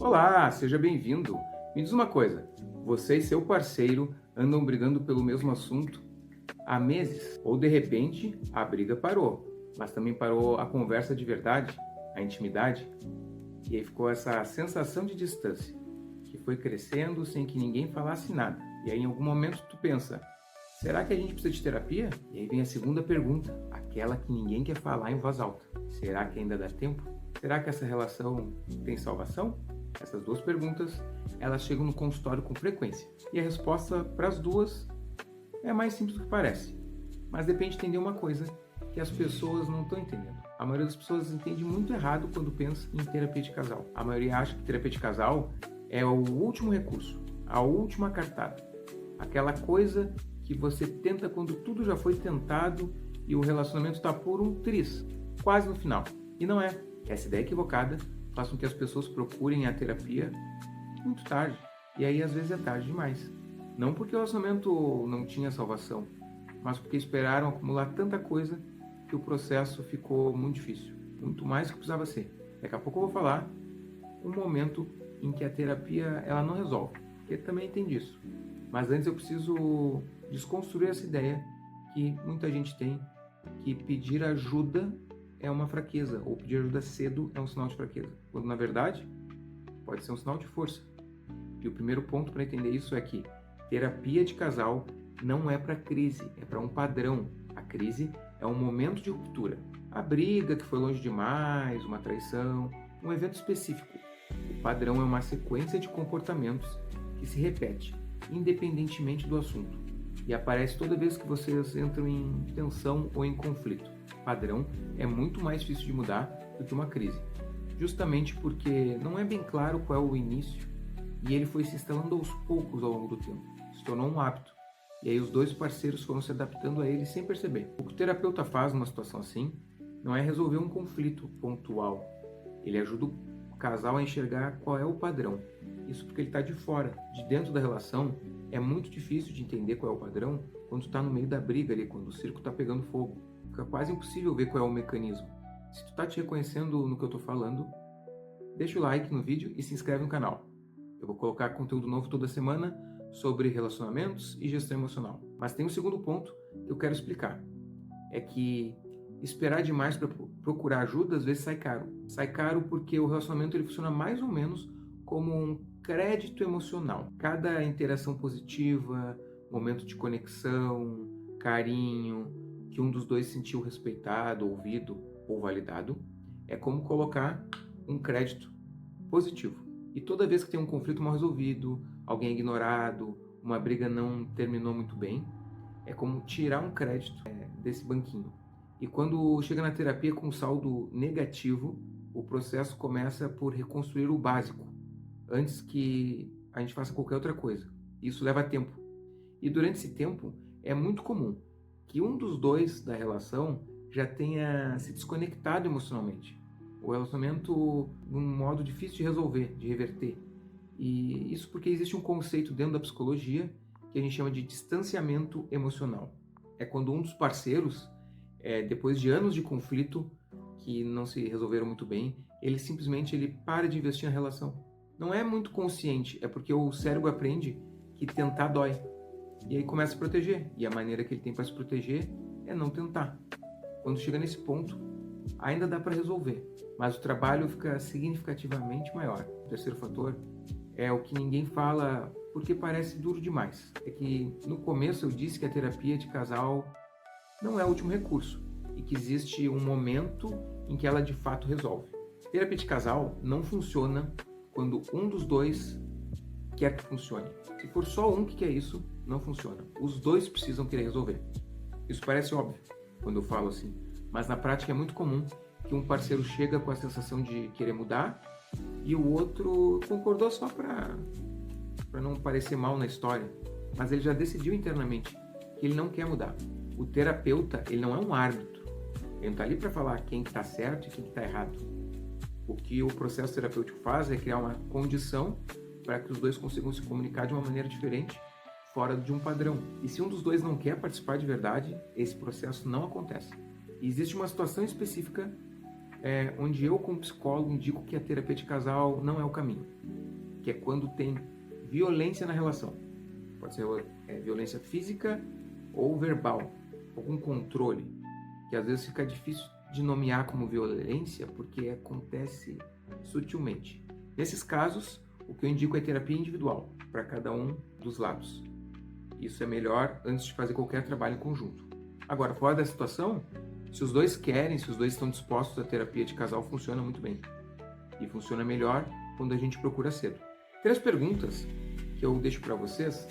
Olá, seja bem-vindo. Me diz uma coisa, você e seu parceiro andam brigando pelo mesmo assunto há meses? Ou de repente a briga parou, mas também parou a conversa de verdade, a intimidade? E aí ficou essa sensação de distância, que foi crescendo sem que ninguém falasse nada. E aí em algum momento tu pensa, será que a gente precisa de terapia? E aí vem a segunda pergunta, aquela que ninguém quer falar em voz alta. Será que ainda dá tempo? Será que essa relação tem salvação? Essas duas perguntas, elas chegam no consultório com frequência. E a resposta para as duas é mais simples do que parece. Mas depende de entender uma coisa que as pessoas não estão entendendo. A maioria das pessoas entende muito errado quando pensa em terapia de casal. A maioria acha que terapia de casal é o último recurso, a última cartada. Aquela coisa que você tenta quando tudo já foi tentado e o relacionamento está por um triz, quase no final. E não é. Essa ideia equivocada faz com que as pessoas procurem a terapia muito tarde. E aí às vezes é tarde demais. Não porque o relacionamento não tinha salvação, mas porque esperaram acumular tanta coisa que o processo ficou muito difícil. Muito mais do que precisava ser. Daqui a pouco eu vou falar um momento em que a terapia ela não resolve. Porque também tem disso. Mas antes eu preciso desconstruir essa ideia que muita gente tem, que pedir ajuda é uma fraqueza, ou pedir ajuda cedo é um sinal de fraqueza, quando na verdade pode ser um sinal de força. E o primeiro ponto para entender isso é que terapia de casal não é para crise, é para um padrão. A crise é um momento de ruptura. A briga que foi longe demais, uma traição, um evento específico. O padrão é uma sequência de comportamentos que se repete, independentemente do assunto, e aparece toda vez que vocês entram em tensão ou em conflito. Padrão é muito mais difícil de mudar do que uma crise, justamente porque não é bem claro qual é o início e ele foi se instalando aos poucos ao longo do tempo, se tornou um hábito, e aí os dois parceiros foram se adaptando a ele sem perceber. O que o terapeuta faz numa situação assim não é resolver um conflito pontual, ele ajuda o casal a enxergar qual é o padrão. Isso porque ele está de fora, de dentro da relação. É muito difícil de entender qual é o padrão quando está no meio da briga ali, quando o circo está pegando fogo. Fica quase impossível ver qual é o mecanismo. Se tu está te reconhecendo no que eu estou falando, deixa o like no vídeo e se inscreve no canal. Eu vou colocar conteúdo novo toda semana sobre relacionamentos e gestão emocional. Mas tem um segundo ponto que eu quero explicar. É que esperar demais para procurar ajuda às vezes sai caro. Sai caro porque o relacionamento ele funciona mais ou menos como um crédito emocional. Cada interação positiva, momento de conexão, carinho, que um dos dois sentiu respeitado, ouvido ou validado, é como colocar um crédito positivo. E toda vez que tem um conflito mal resolvido, alguém é ignorado, uma briga não terminou muito bem, é como tirar um crédito desse banquinho. E quando chega na terapia com saldo negativo, o processo começa por reconstruir o básico, antes que a gente faça qualquer outra coisa. Isso leva tempo. E durante esse tempo, é muito comum que um dos dois da relação já tenha se desconectado emocionalmente. O relacionamento num modo difícil de resolver, de reverter. E isso porque existe um conceito dentro da psicologia que a gente chama de distanciamento emocional. É quando um dos parceiros, depois de anos de conflito que não se resolveram muito bem, ele simplesmente para de investir na relação. Não é muito consciente, é porque o cérebro aprende que tentar dói. E aí começa a se proteger. E a maneira que ele tem para se proteger é não tentar. Quando chega nesse ponto, ainda dá para resolver, mas o trabalho fica significativamente maior. O terceiro fator é o que ninguém fala porque parece duro demais. É que no começo eu disse que a terapia de casal não é o último recurso e que existe um momento em que ela de fato resolve. Terapia de casal não funciona quando um dos dois quer que funcione. Se for só um que quer isso, não funciona. Os dois precisam querer resolver. Isso parece óbvio quando eu falo assim, mas na prática é muito comum que um parceiro chega com a sensação de querer mudar e o outro concordou só para não parecer mal na história, mas ele já decidiu internamente que ele não quer mudar. O terapeuta, ele não é um árbitro. Ele não está ali para falar quem está certo e quem está errado. O que o processo terapêutico faz é criar uma condição para que os dois consigam se comunicar de uma maneira diferente, fora de um padrão. E se um dos dois não quer participar de verdade, esse processo não acontece. E existe uma situação específica onde eu, como psicólogo, indico que a terapia de casal não é o caminho, que é quando tem violência na relação. Pode ser violência física ou verbal, algum controle, que às vezes fica difícil de nomear como violência porque acontece sutilmente. Nesses casos, o que eu indico é terapia individual para cada um dos lados. Isso é melhor antes de fazer qualquer trabalho em conjunto. Agora, fora da situação, se os dois querem, se os dois estão dispostos, a terapia de casal funciona muito bem. E funciona melhor quando a gente procura cedo. 3 perguntas que eu deixo para vocês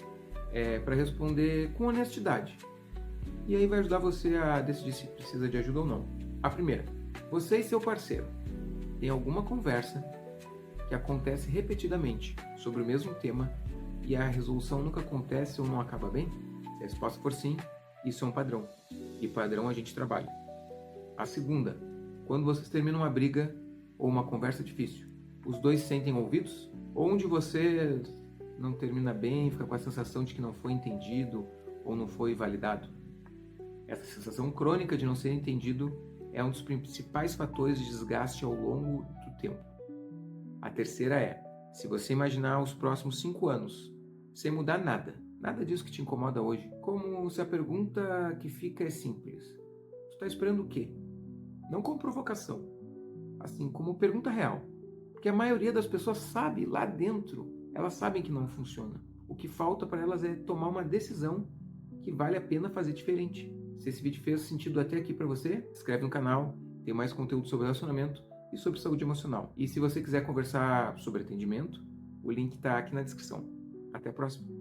para responder com honestidade. E aí vai ajudar você a decidir se precisa de ajuda ou não. A primeira, você e seu parceiro têm alguma conversa que acontece repetidamente sobre o mesmo tema e a resolução nunca acontece ou não acaba bem? Se a resposta for sim, isso é um padrão. E padrão a gente trabalha. A segunda, quando vocês terminam uma briga ou uma conversa difícil, os dois se sentem ouvidos? Ou um de vocês não termina bem, fica com a sensação de que não foi entendido ou não foi validado? Essa sensação crônica de não ser entendido é um dos principais fatores de desgaste ao longo do tempo. A terceira é, se você imaginar os próximos 5 anos sem mudar nada disso que te incomoda hoje, como se a pergunta que fica é simples. Tu está esperando o quê? Não como provocação, assim como pergunta real. Porque a maioria das pessoas sabe lá dentro, elas sabem que não funciona. O que falta para elas é tomar uma decisão que vale a pena fazer diferente. Se esse vídeo fez sentido até aqui para você, se inscreve no canal, tem mais conteúdo sobre relacionamento e sobre saúde emocional. E se você quiser conversar sobre atendimento, o link está aqui na descrição. Até a próxima!